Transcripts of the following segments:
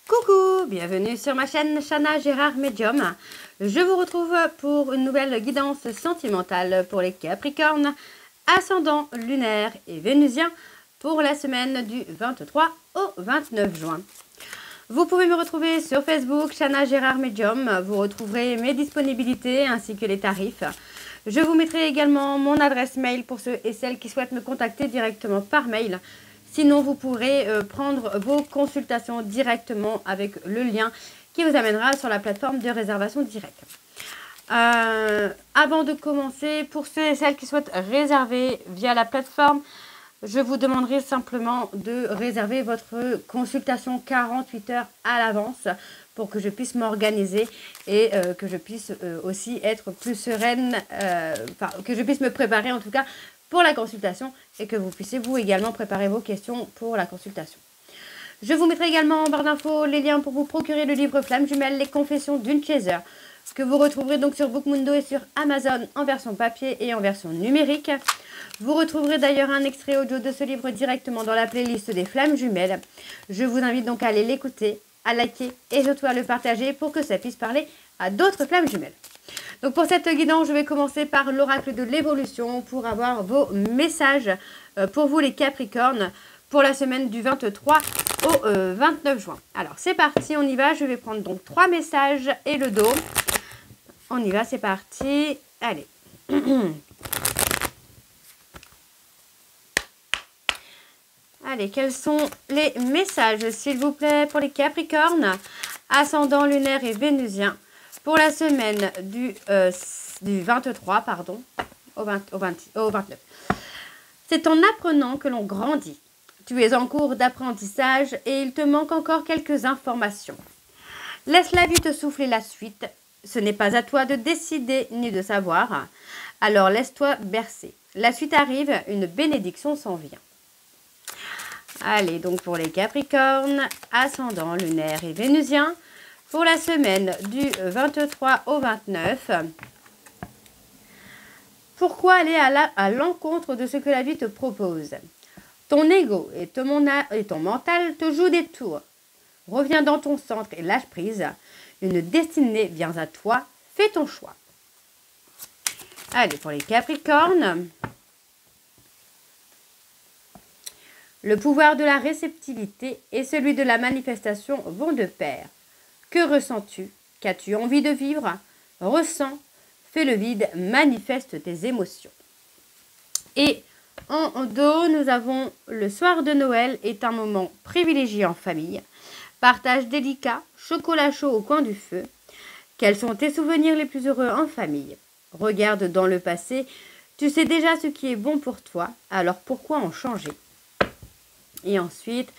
Coucou, bienvenue sur ma chaîne Chana Gérard Medium. Je vous retrouve pour une nouvelle guidance sentimentale pour les Capricornes, ascendant lunaire et vénusien pour la semaine du 23 au 29 juin. Vous pouvez me retrouver sur Facebook Chana Gérard Medium. Vous retrouverez mes disponibilités ainsi que les tarifs. Je vous mettrai également mon adresse mail pour ceux et celles qui souhaitent me contacter directement par mail. Sinon, vous pourrez prendre vos consultations directement avec le lien qui vous amènera sur la plateforme de réservation directe. Avant de commencer, pour ceux et celles qui souhaitent réserver via la plateforme, je vous demanderai simplement de réserver votre consultation 48 heures à l'avance pour que je puisse m'organiser et que je puisse aussi être plus sereine, que je puisse me préparer en tout cas pour la consultation et que vous puissiez vous également préparer vos questions pour la consultation. Je vous mettrai également en barre d'infos les liens pour vous procurer le livre Flamme Jumelle, les confessions d'une chaser, que vous retrouverez donc sur Bookmundo et sur Amazon en version papier et en version numérique. Vous retrouverez d'ailleurs un extrait audio de ce livre directement dans la playlist des Flammes Jumelles. Je vous invite donc à aller l'écouter, à liker et surtout à le partager pour que ça puisse parler à d'autres Flammes Jumelles. Donc pour cette guidance, je vais commencer par l'oracle de l'évolution pour avoir vos messages pour vous les Capricornes pour la semaine du 23 au 29 juin. Alors c'est parti, on y va. Je vais prendre donc 3 messages et le dos. On y va, c'est parti. Allez. Allez, quels sont les messages, s'il vous plaît, pour les Capricornes, ascendant lunaire et vénusien, pour la semaine du 23 au 29. C'est en apprenant que l'on grandit. Tu es en cours d'apprentissage et il te manque encore quelques informations. Laisse la vie te souffler la suite. Ce n'est pas à toi de décider ni de savoir. Alors laisse-toi bercer. La suite arrive, une bénédiction s'en vient. Allez, donc pour les Capricornes, ascendant lunaire et vénusien, pour la semaine du 23 au 29, pourquoi aller à l'encontre de ce que la vie te propose? Ton ego et ton mental te jouent des tours. Reviens dans ton centre et lâche prise. Une destinée vient à toi. Fais ton choix. Allez, pour les Capricornes, le pouvoir de la réceptivité et celui de la manifestation vont de pair. Que ressens-tu? Qu'as-tu envie de vivre? Ressens, fais le vide, manifeste tes émotions. Et en dos, nous avons le soir de Noël est un moment privilégié en famille. Partage délicat, chocolat chaud au coin du feu. Quels sont tes souvenirs les plus heureux en famille? Regarde dans le passé, tu sais déjà ce qui est bon pour toi, alors pourquoi en changer? Et ensuite,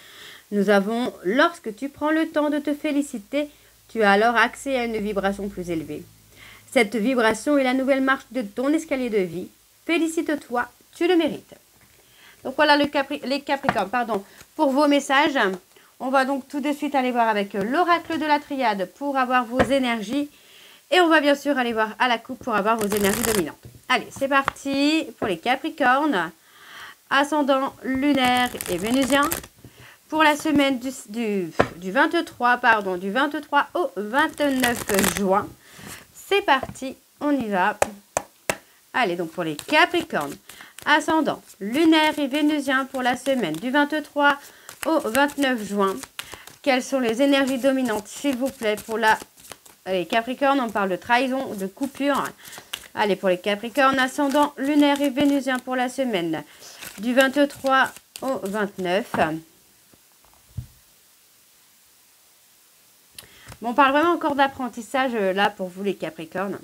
nous avons lorsque tu prends le temps de te féliciter, tu as alors accès à une vibration plus élevée. Cette vibration est la nouvelle marche de ton escalier de vie. Félicite-toi, tu le mérites. Donc voilà les Capricornes, pour vos messages. On va donc tout de suite aller voir avec l'oracle de la triade pour avoir vos énergies. Et on va bien sûr aller voir à la coupe pour avoir vos énergies dominantes. Allez, c'est parti pour les Capricornes, ascendant lunaire et vénusien. Pour la semaine du 23 au 29 juin. C'est parti, on y va. Allez, donc pour les Capricornes, ascendant lunaire et vénusien pour la semaine du 23 au 29 juin. Quelles sont les énergies dominantes, s'il vous plaît, pour les Capricornes? On parle de trahison, de coupure. Allez, pour les Capricornes, ascendant lunaire et vénusien pour la semaine du 23 au 29. Bon, on parle vraiment encore d'apprentissage là pour vous les Capricornes.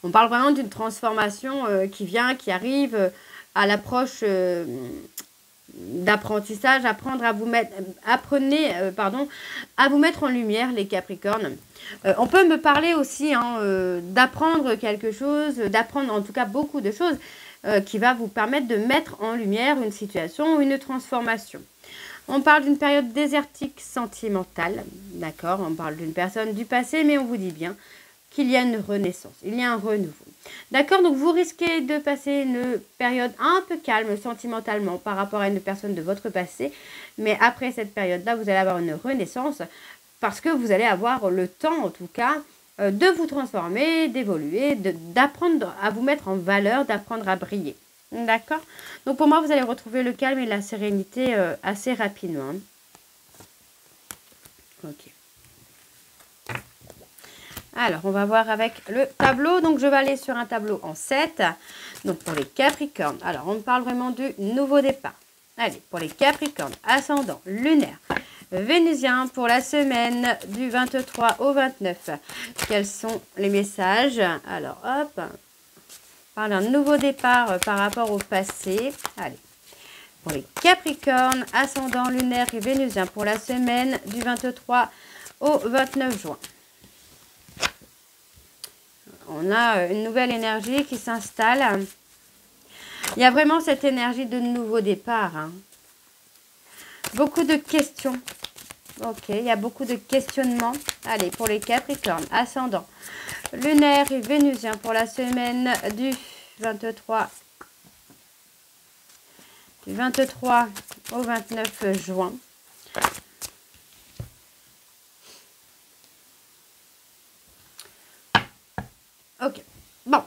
On parle vraiment d'une transformation qui arrive à l'approche d'apprentissage. Apprenez à vous mettre en lumière les Capricornes. On peut me parler aussi d'apprendre quelque chose, d'apprendre en tout cas beaucoup de choses qui va vous permettre de mettre en lumière une situation ou une transformation. On parle d'une période désertique sentimentale, d'accord? On parle d'une personne du passé, mais on vous dit bien qu'il y a une renaissance, il y a un renouveau. D'accord, donc vous risquez de passer une période un peu calme sentimentalement par rapport à une personne de votre passé, mais après cette période-là, vous allez avoir une renaissance parce que vous allez avoir le temps, en tout cas, de vous transformer, d'évoluer, d'apprendre à vous mettre en valeur, d'apprendre à briller. D'accord? Donc pour moi, vous allez retrouver le calme et la sérénité assez rapidement. Ok. Alors, on va voir avec le tableau. Donc, je vais aller sur un tableau en 7. Donc, pour les Capricornes. Alors, on parle vraiment du nouveau départ. Allez, pour les Capricornes, ascendant lunaire, vénusien, pour la semaine du 23 au 29. Quels sont les messages? Alors, hop. On parle d'un nouveau départ par rapport au passé. Allez. Pour les Capricornes, ascendant lunaire et vénusien, pour la semaine du 23 au 29 juin. On a une nouvelle énergie qui s'installe. Il y a vraiment cette énergie de nouveau départ. Hein. Beaucoup de questions. Ok, il y a beaucoup de questionnements. Allez, pour les Capricornes, ascendant lunaire et vénusien pour la semaine du 23 au 29 juin. Ok, bon.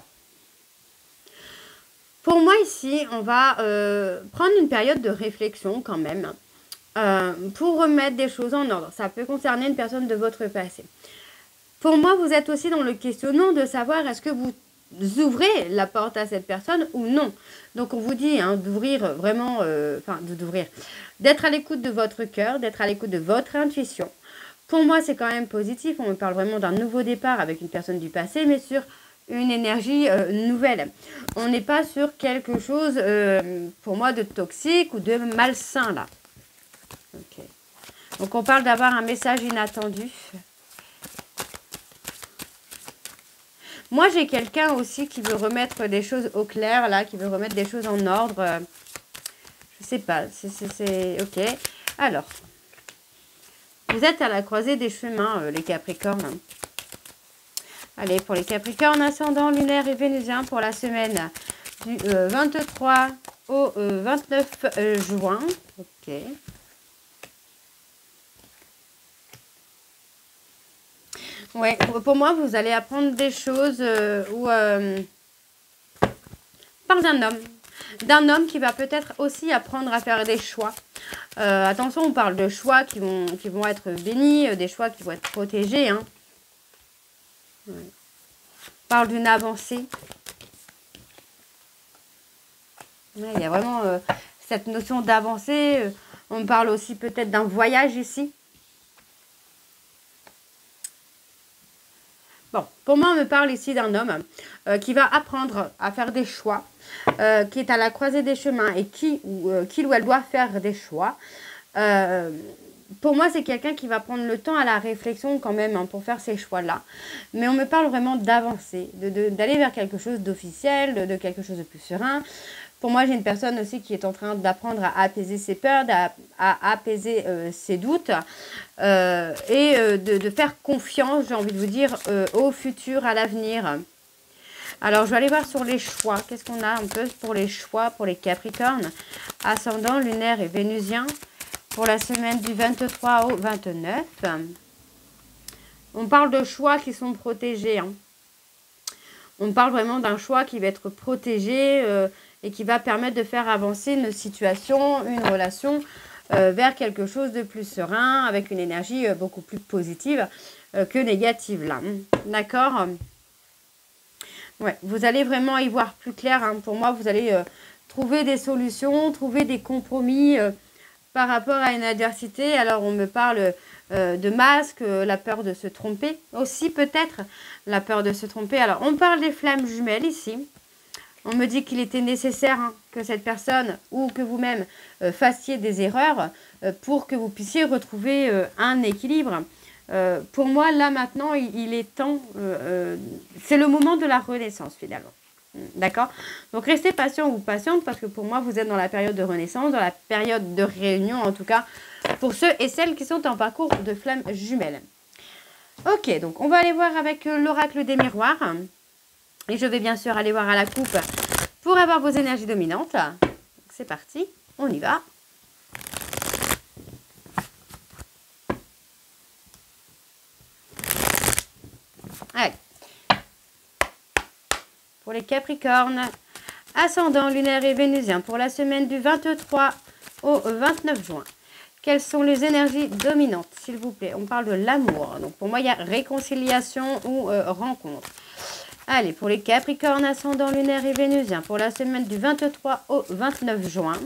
Pour moi ici, on va prendre une période de réflexion quand même pour remettre des choses en ordre. Ça peut concerner une personne de votre passé. Pour moi, vous êtes aussi dans le questionnement de savoir est-ce que vous ouvrez la porte à cette personne ou non. Donc on vous dit hein, d'ouvrir vraiment, d'être à l'écoute de votre cœur, d'être à l'écoute de votre intuition. Pour moi, c'est quand même positif. On me parle vraiment d'un nouveau départ avec une personne du passé, mais sur une énergie nouvelle. On n'est pas sur quelque chose, pour moi, de toxique ou de malsain, là. Okay. Donc, on parle d'avoir un message inattendu. Moi, j'ai quelqu'un aussi qui veut remettre des choses au clair, là, qui veut remettre des choses en ordre. Je sais pas, c'est ok. Alors, vous êtes à la croisée des chemins, les Capricornes. Allez, pour les Capricornes, ascendant lunaire et vénusien pour la semaine du 23 au 29 juin. Ok. Ouais, pour moi, vous allez apprendre des choses où parle d'un homme qui va peut-être aussi apprendre à faire des choix. Attention, on parle de choix qui vont être bénis, des choix qui vont être protégés. Hein. Ouais. On parle d'une avancée. Ouais, il y a vraiment cette notion d'avancée. On parle aussi peut-être d'un voyage ici. Bon, pour moi, on me parle ici d'un homme qui va apprendre à faire des choix, qui est à la croisée des chemins et qu'il ou elle doit faire des choix. Pour moi, c'est quelqu'un qui va prendre le temps à la réflexion quand même hein, pour faire ces choix-là. Mais on me parle vraiment d'avancer, d'aller vers quelque chose d'officiel, de quelque chose de plus serein. Pour moi, j'ai une personne aussi qui est en train d'apprendre à apaiser ses peurs, à apaiser ses doutes et de faire confiance, j'ai envie de vous dire, au futur, à l'avenir. Alors, je vais aller voir sur les choix. Qu'est-ce qu'on a un peu pour les choix, pour les Capricornes? Ascendant, lunaire et vénusien pour la semaine du 23 au 29. On parle de choix qui sont protégés. Hein. On parle vraiment d'un choix qui va être protégé et qui va permettre de faire avancer une situation, une relation vers quelque chose de plus serein, avec une énergie beaucoup plus positive que négative là. D'accord? Ouais, vous allez vraiment y voir plus clair. Hein. Pour moi, vous allez trouver des solutions, trouver des compromis par rapport à une adversité. Alors, on me parle de masque, la peur de se tromper. Aussi, peut-être, la peur de se tromper. Alors, on parle des flammes jumelles ici. On me dit qu'il était nécessaire hein, que cette personne ou que vous-même fassiez des erreurs pour que vous puissiez retrouver un équilibre. Pour moi, là, maintenant, il est temps... c'est le moment de la renaissance, finalement. D'accord? Donc, restez patient ou patiente parce que pour moi, vous êtes dans la période de renaissance, dans la période de réunion, en tout cas, pour ceux et celles qui sont en parcours de flammes jumelles. Ok, donc on va aller voir avec l'oracle des miroirs. Et je vais bien sûr aller voir à la coupe pour avoir vos énergies dominantes. C'est parti, on y va. Allez. Pour les Capricornes, ascendant lunaire et vénusien pour la semaine du 23 au 29 juin. Quelles sont les énergies dominantes, s'il vous plaît? On parle de l'amour. Donc pour moi, il y a réconciliation ou rencontre. Allez, pour les Capricornes, ascendant lunaire et vénusien pour la semaine du 23 au 29 juin.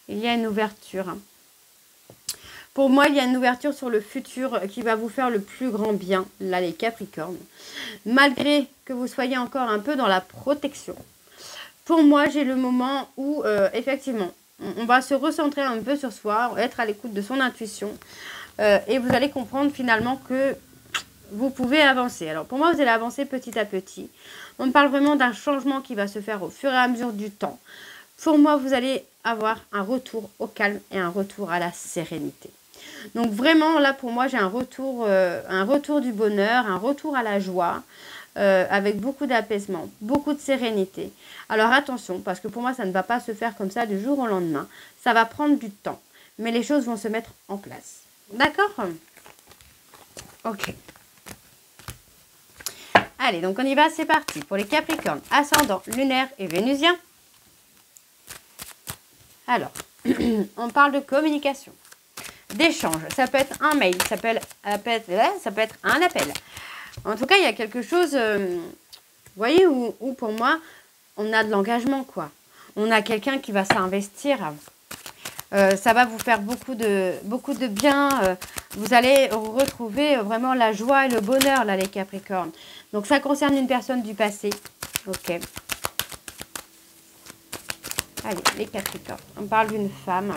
Il y a une ouverture. Pour moi, il y a une ouverture sur le futur qui va vous faire le plus grand bien, là, les Capricornes. Malgré que vous soyez encore un peu dans la protection. Pour moi, j'ai le moment où, effectivement, on va se recentrer un peu sur soi, être à l'écoute de son intuition. Et vous allez comprendre finalement que vous pouvez avancer. Alors, pour moi, vous allez avancer petit à petit. On parle vraiment d'un changement qui va se faire au fur et à mesure du temps. Pour moi, vous allez avoir un retour au calme et un retour à la sérénité. Donc vraiment, là, pour moi, j'ai un retour du bonheur, un retour à la joie, avec beaucoup d'apaisement, beaucoup de sérénité. Alors attention, parce que pour moi, ça ne va pas se faire comme ça du jour au lendemain. Ça va prendre du temps, mais les choses vont se mettre en place. D'accord? Ok. Allez, donc on y va, c'est parti. Pour les Capricornes, ascendant, lunaire et vénusien. Alors, on parle de communication, d'échange. Ça peut être un mail, ça peut être un appel. En tout cas, il y a quelque chose, vous voyez, où pour moi, on a de l'engagement, quoi. On a quelqu'un qui va s'investir. Ça va vous faire beaucoup de bien. Vous allez retrouver vraiment la joie et le bonheur, là, les Capricornes. Donc, ça concerne une personne du passé. Ok. Allez, les Capricornes. On parle d'une femme.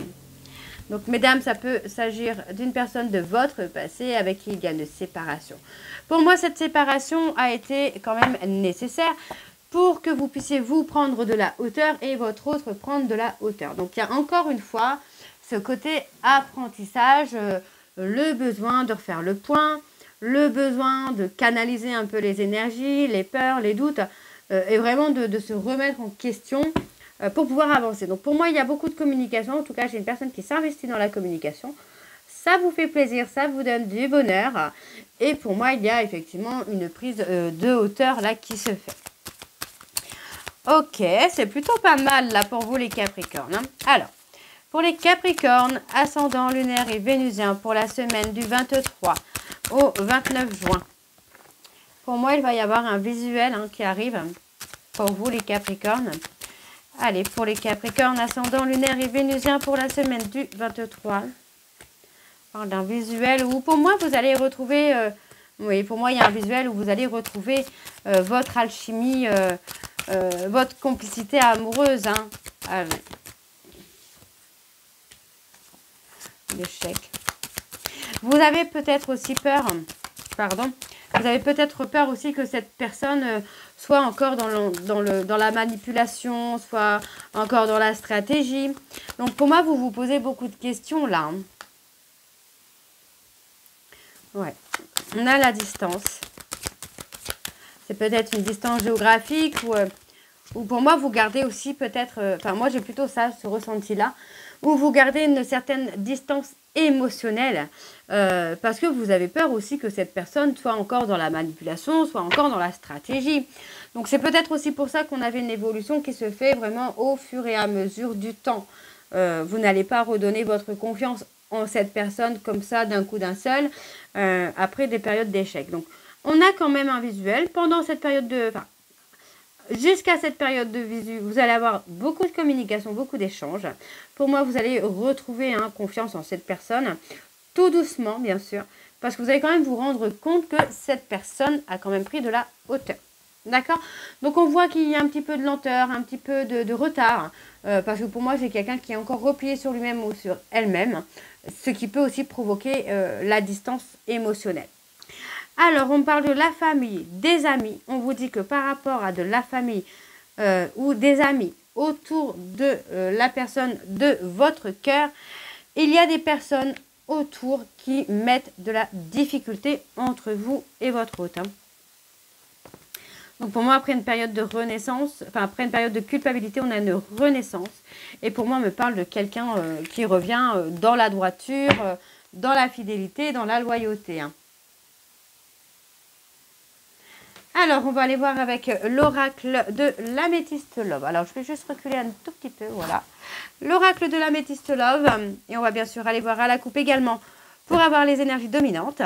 Donc, mesdames, ça peut s'agir d'une personne de votre passé avec qui il y a une séparation. Pour moi, cette séparation a été quand même nécessaire pour que vous puissiez vous prendre de la hauteur et votre autre prendre de la hauteur. Donc, il y a encore une fois ce côté apprentissage, le besoin de refaire le point, le besoin de canaliser un peu les énergies, les peurs, les doutes, et vraiment de se remettre en question pour pouvoir avancer. Donc pour moi, il y a beaucoup de communication. En tout cas, j'ai une personne qui s'investit dans la communication. Ça vous fait plaisir, ça vous donne du bonheur. Et pour moi, il y a effectivement une prise de hauteur là qui se fait. Ok, c'est plutôt pas mal là pour vous les Capricornes. Hein. Alors, pour les Capricornes, ascendant lunaire et vénusien pour la semaine du 23 au 29 juin. Pour moi, il va y avoir un visuel qui arrive pour vous les Capricornes. Allez, pour les Capricornes, ascendant lunaire et vénusien pour la semaine du 23. On parle d'un visuel où, pour moi, vous allez retrouver... oui, pour moi, il y a un visuel où vous allez retrouver votre alchimie, votre complicité amoureuse. Hein. Allez. L'échec. Vous avez peut-être aussi peur... Pardon. Vous avez peut-être peur aussi que cette personne soit encore dans la manipulation, soit encore dans la stratégie. Donc pour moi, vous vous posez beaucoup de questions là. Hein. Ouais. On a la distance. C'est peut-être une distance géographique ou pour moi, vous gardez aussi peut-être... Enfin, moi, j'ai plutôt ça, ce ressenti-là, où vous gardez une certaine distance émotionnelle parce que vous avez peur aussi que cette personne soit encore dans la manipulation, soit encore dans la stratégie. Donc, c'est peut-être aussi pour ça qu'on avait une évolution qui se fait vraiment au fur et à mesure du temps. Vous n'allez pas redonner votre confiance en cette personne comme ça d'un coup d'un seul après des périodes d'échec. Donc, on a quand même un visuel pendant cette période de... Enfin, jusqu'à cette période de visu, vous allez avoir beaucoup de communication, beaucoup d'échanges. Pour moi, vous allez retrouver confiance en cette personne, tout doucement, bien sûr, parce que vous allez quand même vous rendre compte que cette personne a quand même pris de la hauteur. D'accord? Donc, on voit qu'il y a un petit peu de lenteur, un petit peu de retard, parce que pour moi, j'ai quelqu'un qui est encore replié sur lui-même ou sur elle-même, ce qui peut aussi provoquer la distance émotionnelle. Alors, on parle de la famille, des amis. On vous dit que par rapport à de la famille ou des amis autour de la personne de votre cœur, Il y a des personnes autour qui mettent de la difficulté entre vous et votre hôte. Donc pour moi, après une période de renaissance, enfin après une période de culpabilité, on a une renaissance. Et pour moi, on me parle de quelqu'un qui revient dans la droiture, dans la fidélité, dans la loyauté. Alors, on va aller voir avec l'oracle de l'améthyste love. Alors, je vais juste reculer un tout petit peu, voilà. L'oracle de l'améthyste love. Et on va bien sûr aller voir à la coupe également pour avoir les énergies dominantes.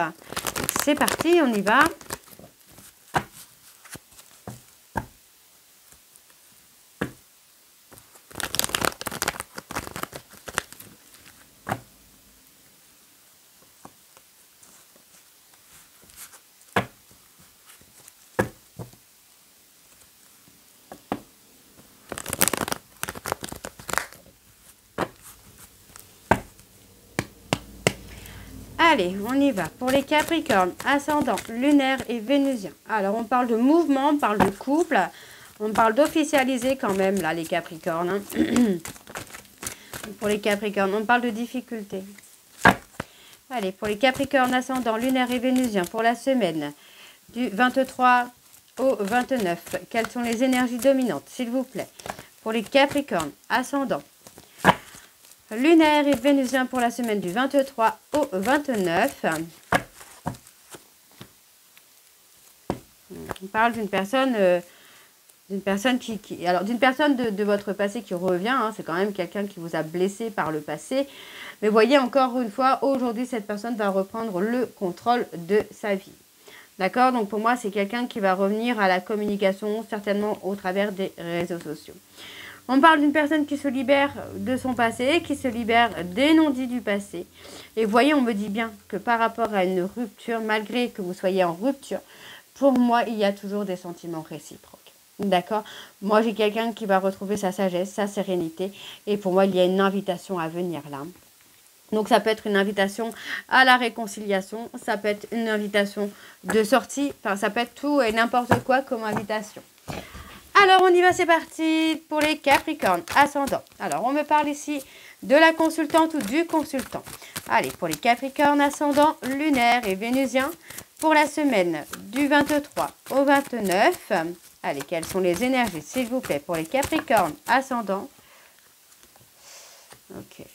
C'est parti, on y va. Allez, on y va. Pour les Capricornes, ascendant, lunaire et vénusien. Alors, on parle de mouvement, on parle de couple. On parle d'officialiser quand même, là, les Capricornes. Pour les Capricornes, on parle de difficultés. Allez, pour les Capricornes, ascendant, lunaire et vénusien, pour la semaine du 23 au 29. Quelles sont les énergies dominantes, s'il vous plaît? Pour les Capricornes, ascendant, lunaire et vénusien pour la semaine du 23 au 29. On parle d'une personne, d'une personne de votre passé qui revient. Hein, c'est quand même quelqu'un qui vous a blessé par le passé. Mais voyez, encore une fois, aujourd'hui, cette personne va reprendre le contrôle de sa vie. D'accord? Donc pour moi, c'est quelqu'un qui va revenir à la communication, certainement au travers des réseaux sociaux. On parle d'une personne qui se libère de son passé, qui se libère des non-dits du passé. Et voyez, on me dit bien que par rapport à une rupture, malgré que vous soyez en rupture, pour moi, il y a toujours des sentiments réciproques. D'accord? Moi, j'ai quelqu'un qui va retrouver sa sagesse, sa sérénité. Et pour moi, il y a une invitation à venir là. Donc, ça peut être une invitation à la réconciliation. Ça peut être une invitation de sortie. Enfin, ça peut être tout et n'importe quoi comme invitation. Alors, on y va, c'est parti pour les Capricornes, ascendant. Alors, on me parle ici de la consultante ou du consultant. Allez, pour les Capricornes, ascendant, lunaire et vénusien, pour la semaine du 23 au 29. Allez, quelles sont les énergies, s'il vous plaît, pour les Capricornes, ascendant. Ok.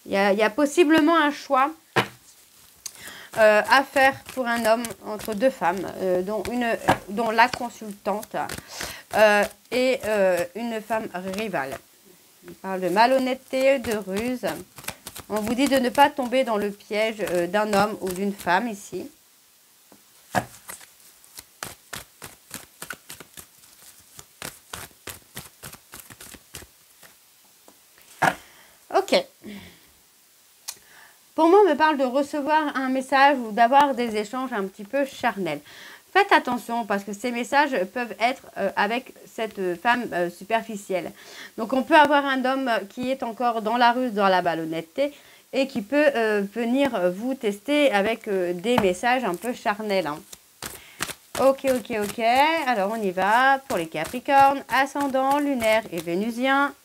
Il y a possiblement un choix à faire pour un homme entre deux femmes, dont la consultante est une femme rivale. On parle de malhonnêteté, de ruse. On vous dit de ne pas tomber dans le piège d'un homme ou d'une femme ici. Ok. Pour moi, on me parle de recevoir un message ou d'avoir des échanges un petit peu charnels. Faites attention parce que ces messages peuvent être avec cette femme superficielle. Donc, on peut avoir un homme qui est encore dans la ruse, dans la malhonnêteté et qui peut venir vous tester avec des messages un peu charnels. Hein. Ok. Alors, on y va pour les Capricornes, ascendant, lunaire et vénusien.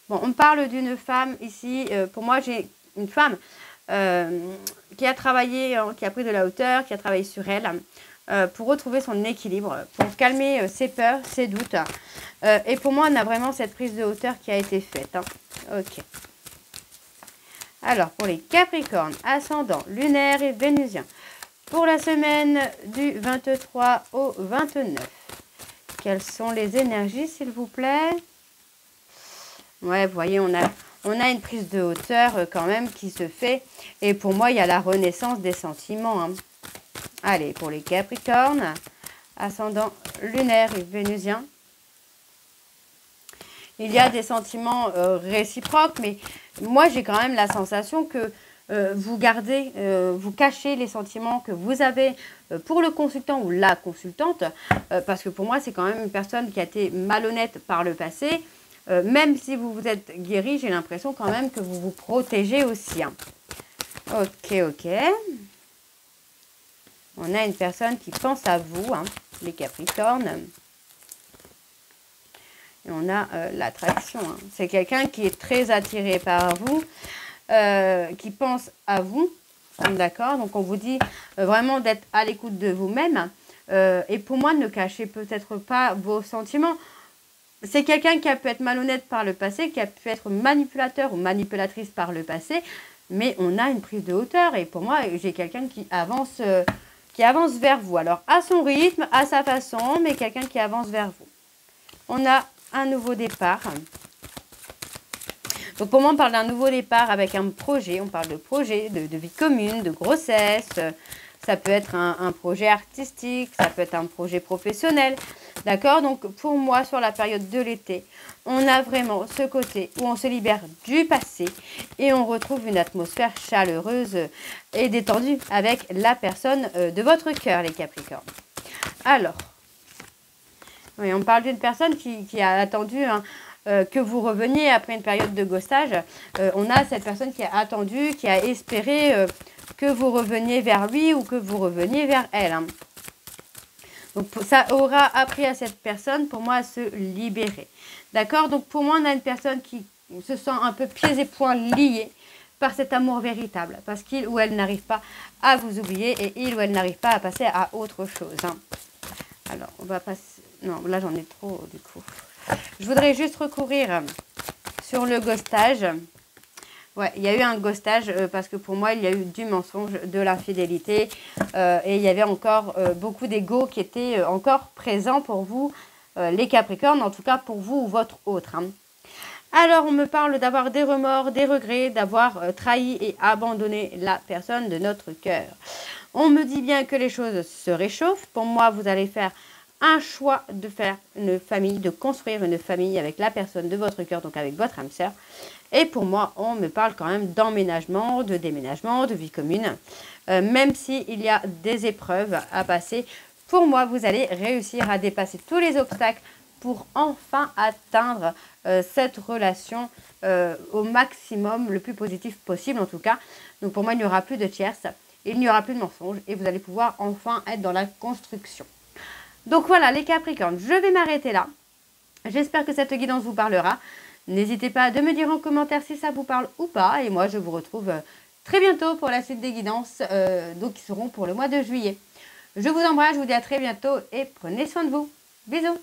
Bon, on parle d'une femme ici. Pour moi, j'ai une femme qui a travaillé, qui a pris de la hauteur, qui a travaillé sur elle pour retrouver son équilibre, pour calmer ses peurs, ses doutes. Et pour moi, on a vraiment cette prise de hauteur qui a été faite. Hein. Ok. Alors, pour les Capricornes, ascendant, lunaire et vénusien, pour la semaine du 23 au 29. Quelles sont les énergies, s'il vous plaît? Ouais, vous voyez, on a une prise de hauteur quand même qui se fait. Et pour moi, il y a la renaissance des sentiments. Hein. Allez, pour les Capricornes, ascendant lunaire et vénusien. Il y a des sentiments réciproques, mais moi, j'ai quand même la sensation que vous gardez, vous cachez les sentiments que vous avez pour le consultant ou la consultante. Parce que pour moi, c'est quand même une personne qui a été malhonnête par le passé. Même si vous vous êtes guéri, j'ai l'impression quand même que vous vous protégez aussi. Hein. Ok. On a une personne qui pense à vous, hein, les Capricornes. Et on a l'attraction. Hein. C'est quelqu'un qui est très attiré par vous, qui pense à vous. D'accord? Donc, on vous dit vraiment d'être à l'écoute de vous-même. Et pour moi, ne cachez peut-être pas vos sentiments. C'est quelqu'un qui a pu être malhonnête par le passé, qui a pu être manipulateur ou manipulatrice par le passé. Mais on a une prise de hauteur. Et pour moi, j'ai quelqu'un qui avance vers vous. Alors, à son rythme, à sa façon, mais quelqu'un qui avance vers vous. On a un nouveau départ. Donc, pour moi, on parle d'un nouveau départ avec un projet. On parle de projet, de vie commune, de grossesse. Ça peut être un projet artistique, ça peut être un projet professionnel. D'accord? Donc, pour moi, sur la période de l'été, on a vraiment ce côté où on se libère du passé et on retrouve une atmosphère chaleureuse et détendue avec la personne de votre cœur, les Capricornes. Alors, oui, on parle d'une personne qui a attendu que vous reveniez après une période de ghostage. On a cette personne qui a attendu, qui a espéré que vous reveniez vers lui ou que vous reveniez vers elle. Hein. Donc, ça aura appris à cette personne, pour moi, à se libérer. D'accord? Donc, pour moi, on a une personne qui se sent un peu pieds et poings liés par cet amour véritable. Parce qu'il ou elle n'arrive pas à vous oublier et il ou elle n'arrive pas à passer à autre chose. Hein. Alors, on va passer... Non, là, j'en ai trop, du coup. Je voudrais juste recourir sur le ghostage. Ouais, il y a eu un ghostage parce que pour moi, il y a eu du mensonge, de l'infidélité et il y avait encore beaucoup d'ego qui était encore présent pour vous, les Capricornes, en tout cas pour vous ou votre autre. Hein. Alors, on me parle d'avoir des remords, des regrets, d'avoir trahi et abandonné la personne de notre cœur. On me dit bien que les choses se réchauffent. Pour moi, vous allez faire un choix de faire une famille, de construire une famille avec la personne de votre cœur, donc avec votre âme sœur. Et pour moi, on me parle quand même d'emménagement, de déménagement, de vie commune. Même s'il y a des épreuves à passer, pour moi, vous allez réussir à dépasser tous les obstacles pour enfin atteindre cette relation au maximum, le plus positif possible en tout cas. Donc pour moi, il n'y aura plus de tierces, il n'y aura plus de mensonges et vous allez pouvoir enfin être dans la construction. Donc voilà les Capricornes, je vais m'arrêter là. J'espère que cette guidance vous parlera. N'hésitez pas à me dire en commentaire si ça vous parle ou pas. Et moi, je vous retrouve très bientôt pour la suite des guidances, donc qui seront pour le mois de juillet. Je vous embrasse, je vous dis à très bientôt et prenez soin de vous. Bisous!